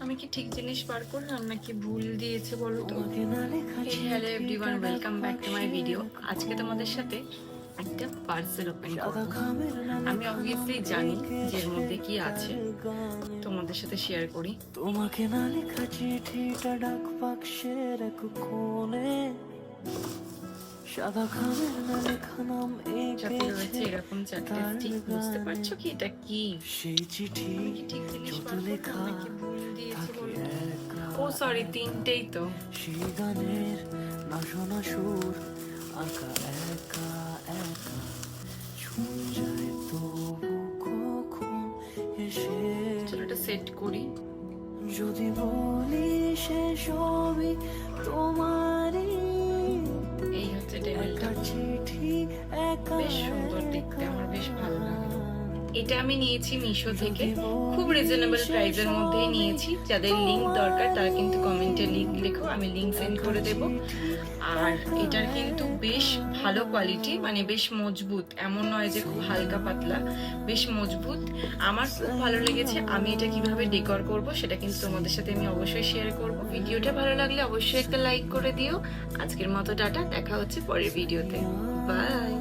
আমি কি ঠিক জিনিস বার করলাম নাকি ভুল দিয়েছে বলো তো? Hello everyone, welcome back to my video. আজকে তোমাদের সাথে একটা পার্সেল ওপেন করব। আমি অবভিয়াসলি জানি যে এর মধ্যে কি আছে, তোমাদের সাথে শেয়ার করি। তোমাকে না লেখা চিঠিটা ডাক বাক্সের এক কোণে, সাদা খামের না লেখা নাম সাথে রয়েছে এঁকেছে এরকম চারটে স্টিক। বুঝতে পারছো কি এটা কি? সেই চিঠি। আমি কি ঠিক জিনিস যত বার লেখা করলাম নাকি ভুল দিয়েছে থাকে বলো তো? একা ও সরি, তিনটেই তো। সেই গানের না শোনা সুর আঁকা একা একা ছুঁয়ে যায় তবু কখন এসে। চলো এটা সেট করি। যদি বলি সে সবই তোমারই, এই হচ্ছে টেবিলটা, একা চিঠি একা বেশ সুন্দর দেখতে, আমার বেশ ভালো লাগলো। এটা আমি নিয়েছি মিশো থেকে, খুব রিজনেবল প্রাইসের মধ্যেই নিয়েছি। যাদের লিংক দরকার তারা কিন্তু কমেন্টে লিংক লেখো, আমি লিংক সেন্ড করে দেব। আর এটার কিন্তু বেশ ভালো কোয়ালিটি, মানে বেশ মজবুত, এমন নয় যে খুব হালকা পাতলা, বেশ মজবুত। আমার খুব ভালো লেগেছে। আমি এটা কিভাবে ডেকোর করব সেটা কিন্তু তোমাদের সাথে আমি অবশ্যই শেয়ার করব। ভিডিওটা ভালো লাগলে অবশ্যই একটা লাইক করে দিও। আজকের মতো টাটা, দেখা হচ্ছে পরের ভিডিওতে। বাই।